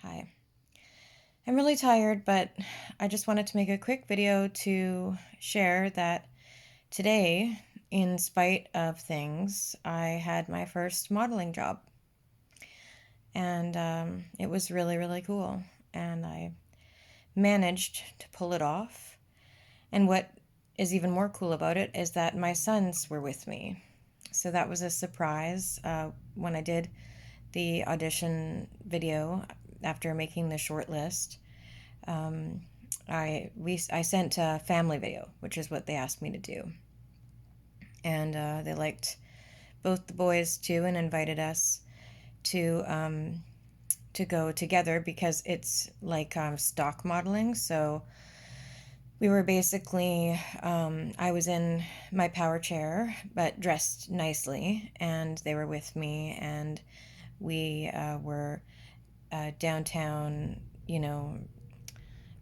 Hi. I'm really tired, but I just wanted to make a quick video to share that today, in spite of things, I had my first modeling job. And it was really, really cool. And I managed to pull it off. And what is even more cool about it is that my sons were with me. So that was a surprise when I did the audition video after making the short list. I sent a family video, which is what they asked me to do, and they liked both the boys too, and invited us to go together because it's like stock modeling. So we were basically I was in my power chair, but dressed nicely, and they were with me, and we were downtown,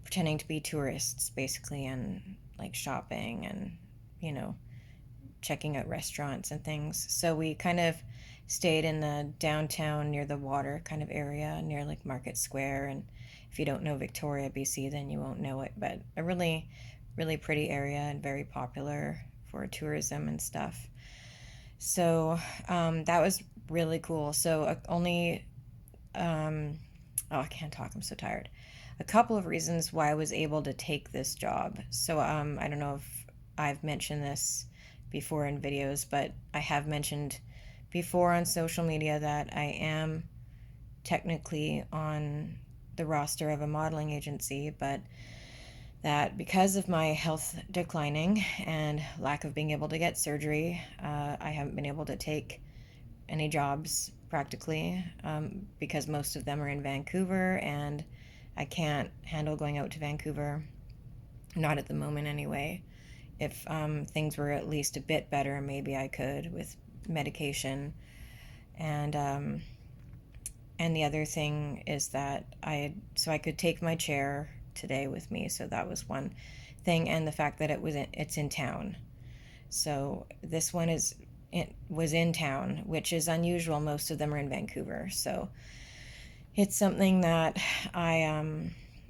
pretending to be tourists basically, and like shopping and you know checking out restaurants and things. So we kind of stayed in the downtown near the water kind of area near like Market Square. And if you don't know Victoria, BC, then you won't know it, but a really really pretty area and very popular for tourism and stuff. So that was really cool. So only oh, I can't talk, I'm so tired. A couple of reasons why I was able to take this job. So I don't know if I've mentioned this before in videos, but I have mentioned before on social media that I am technically on the roster of a modeling agency, but that because of my health declining and lack of being able to get surgery, I haven't been able to take any jobs practically, because most of them are in Vancouver, and I can't handle going out to Vancouver. Not at the moment, anyway. If things were at least a bit better, maybe I could with medication. And and the other thing is that I could take my chair today with me, so that was one thing, and the fact that it's in town. So this one it was in town, which is unusual. Most of them are in Vancouver. So it's something that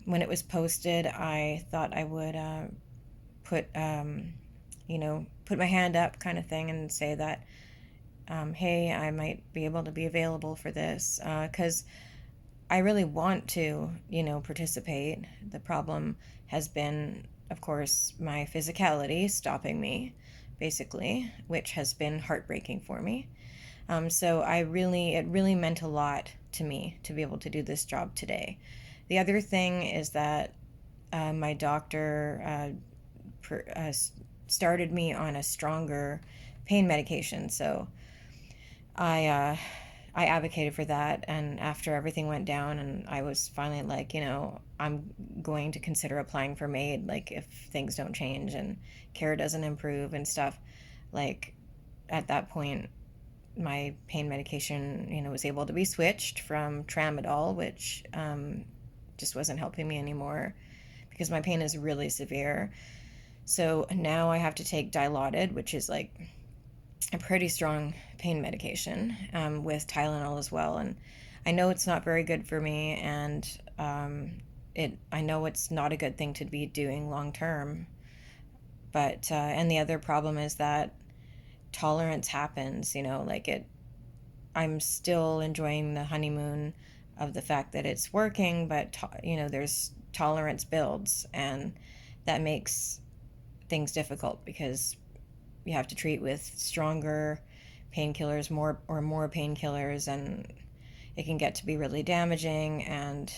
when it was posted, I thought I would put, put my hand up kind of thing and say that, hey, I might be able to be available for this, because I really want to, participate. The problem has been, of course, my physicality stopping me, basically, which has been heartbreaking for me. So it really meant a lot to me to be able to do this job today. The other thing is that my doctor started me on a stronger pain medication. So I uh, I advocated for that, and after everything went down, and I was finally like, I'm going to consider applying for MAID, like if things don't change and care doesn't improve and stuff. Like at that point, my pain medication, was able to be switched from tramadol, which just wasn't helping me anymore because my pain is really severe. So now I have to take Dilaudid, which is like a pretty strong pain medication, with Tylenol as well. And I know it's not very good for me, and I know it's not a good thing to be doing long term. But and the other problem is that tolerance happens. I'm still enjoying the honeymoon of the fact that it's working, but there's tolerance builds, and that makes things difficult because you have to treat with stronger painkillers, more painkillers, and it can get to be really damaging. And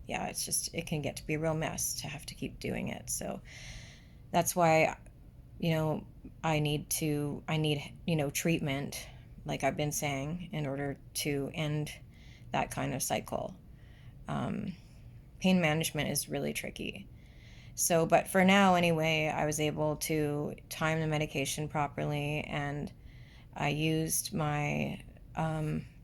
yeah, it can get to be a real mess to have to keep doing it. So that's why, I need treatment, like I've been saying, in order to end that kind of cycle. Um, Pain management is really tricky. So, but for now, anyway, I was able to time the medication properly, and I used my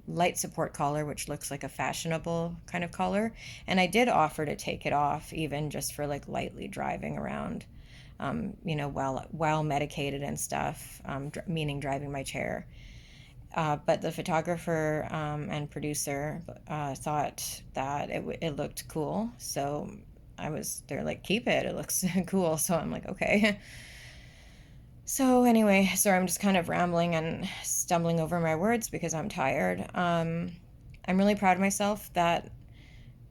light support collar, which looks like a fashionable kind of collar. And I did offer to take it off, even just for like lightly driving around, while medicated and stuff, meaning driving my chair. But the photographer and producer thought that it looked cool, so they're like, keep it. It looks cool. So I'm like, okay. So anyway, sorry, I'm just kind of rambling and stumbling over my words because I'm tired. I'm really proud of myself that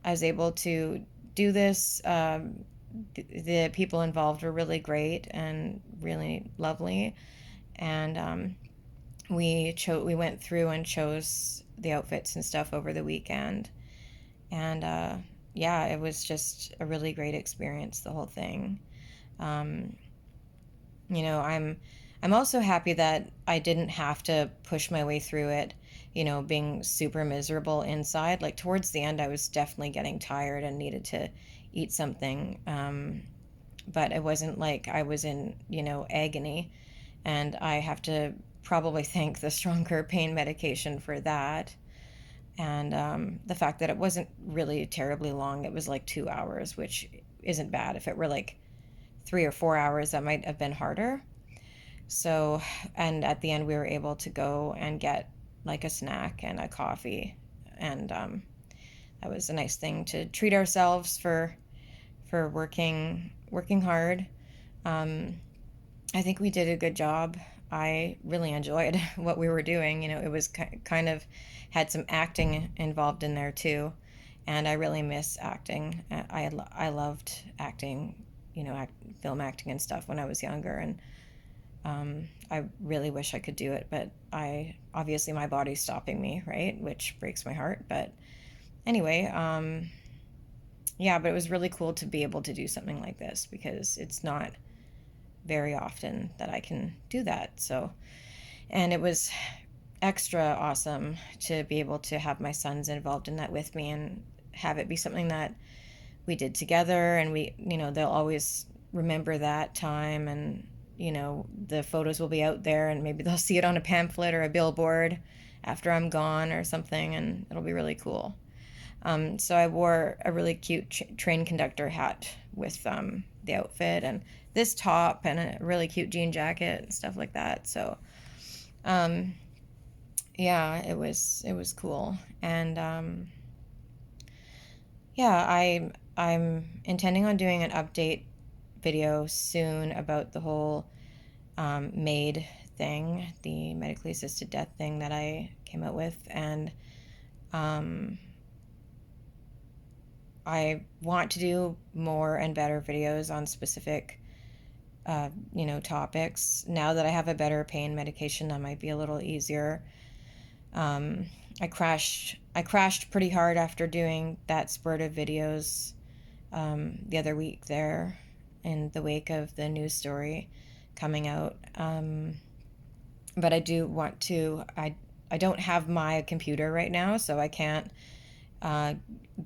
I was able to do this. The people involved were really great and really lovely, and we went through and chose the outfits and stuff over the weekend, and yeah, it was just a really great experience, the whole thing. Um, I'm also happy that I didn't have to push my way through it, being super miserable inside. Like towards the end, I was definitely getting tired and needed to eat something. But it wasn't like I was in, agony. And I have to probably thank the stronger pain medication for that. And the fact that it wasn't really terribly long. It was like 2 hours, which isn't bad. If it were like 3 or 4 hours, that might have been harder. So, and at the end, we were able to go and get like a snack and a coffee, and that was a nice thing to treat ourselves for working hard. Um, I think we did a good job. I really enjoyed what we were doing. It was kind of had some acting involved in there too, and I really miss acting. I loved acting, film acting and stuff when I was younger, and I really wish I could do it, but I obviously my body's stopping me, right? Which breaks my heart. But anyway, yeah, but it was really cool to be able to do something like this because it's not very often that I can do that. So, and it was extra awesome to be able to have my sons involved in that with me and have it be something that we did together, and they'll always remember that time, and the photos will be out there, and maybe they'll see it on a pamphlet or a billboard after I'm gone or something, and it'll be really cool. So I wore a really cute train conductor hat with the outfit and this top and a really cute jean jacket and stuff like that. So um, yeah, it was cool, and yeah, I'm intending on doing an update video soon about the whole MAID thing, the medically assisted death thing that I came out with, and um, I want to do more and better videos on specific, topics. Now that I have a better pain medication, that might be a little easier. Um, I crashed pretty hard after doing that spurt of videos the other week there in the wake of the news story coming out. But I do want to. I don't have my computer right now, so I can't uh,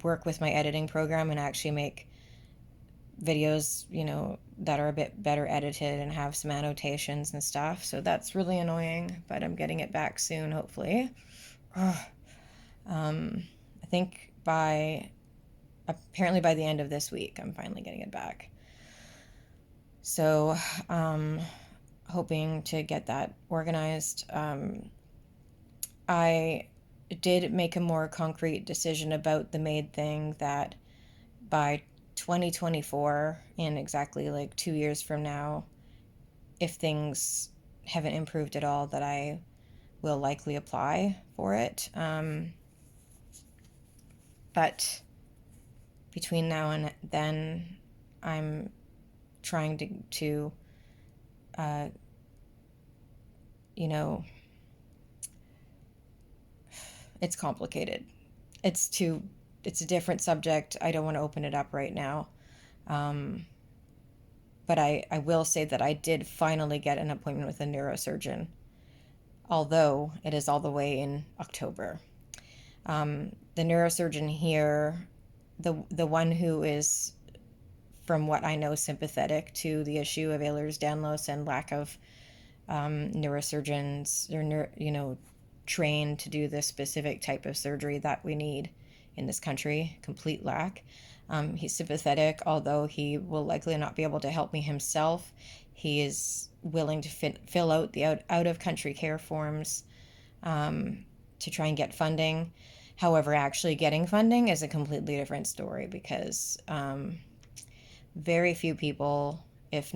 work with my editing program and actually make videos, that are a bit better edited and have some annotations and stuff. So that's really annoying, but I'm getting it back soon, hopefully. I think apparently by the end of this week, I'm finally getting it back. So, hoping to get that organized. I did make a more concrete decision about the MAID thing that by 2024, in exactly like 2 years from now, if things haven't improved at all, that I will likely apply for it. But between now and then, I'm trying to uh, you know, it's complicated. It's a different subject. I don't want to open it up right now. Um, but I will say that I did finally get an appointment with a neurosurgeon, although it is all the way in October. The neurosurgeon here, the one who is, from what I know, sympathetic to the issue of Ehlers-Danlos and lack of neurosurgeons or trained to do this specific type of surgery that we need in this country, complete lack. He's sympathetic, although he will likely not be able to help me himself. He is willing to fill out the out of country care forms to try and get funding. However, actually getting funding is a completely different story because very few people, if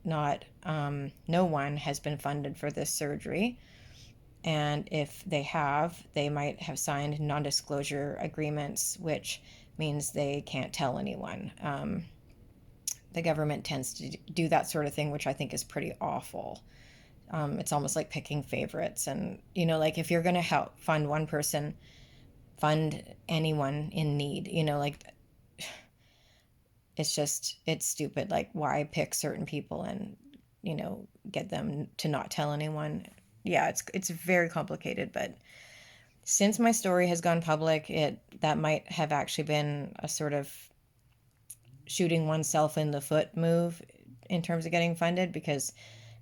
not no one, has been funded for this surgery. And if they have, they might have signed non disclosure agreements, which means they can't tell anyone. The government tends to do that sort of thing, which I think is pretty awful. It's almost like picking favorites. And, like if you're going to help fund one person, fund anyone in need, like it's stupid. Like, why pick certain people and, get them to not tell anyone? Yeah, it's very complicated, but since my story has gone public, that might have actually been a sort of shooting oneself in the foot move in terms of getting funded, because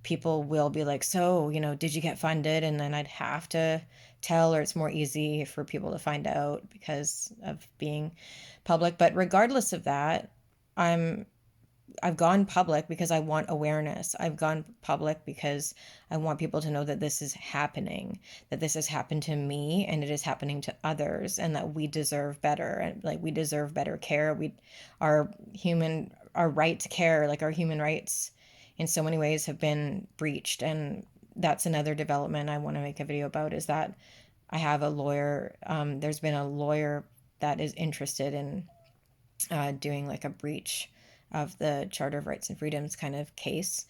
people will be like, so, did you get funded? And then I'd have to tell, or it's more easy for people to find out because of being public. But regardless of that, I'm I've gone public because I want awareness. I've gone public because I want people to know that this is happening, that this has happened to me and it is happening to others, and that we deserve better, and like we deserve better care. Our right to care, like our human rights in so many ways have been breached. And that's another development I want to make a video about, is that I have a lawyer. There's been a lawyer that is interested in doing like a breach of the Charter of Rights and Freedoms kind of case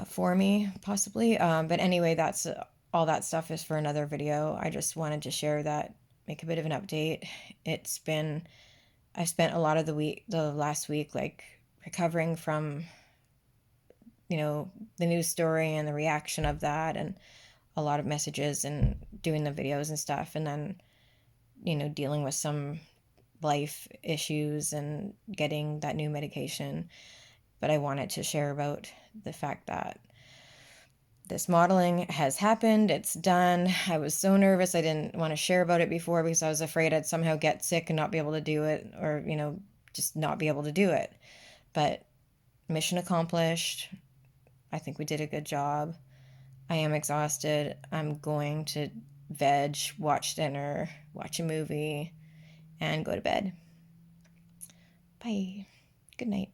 for me, possibly. But anyway, that's all that stuff is for another video. I just wanted to share that, make a bit of an update. I spent a lot of the last week, like recovering from, the news story and the reaction of that, and a lot of messages and doing the videos and stuff. And then, dealing with some life issues and getting that new medication. But I wanted to share about the fact that this modeling has happened. It's done. I was so nervous. I didn't want to share about it before because I was afraid I'd somehow get sick and not be able to do it, or, just not be able to do it. But mission accomplished. I think we did a good job. I am exhausted. I'm going to veg, watch dinner, watch a movie, and go to bed. Bye. Good night.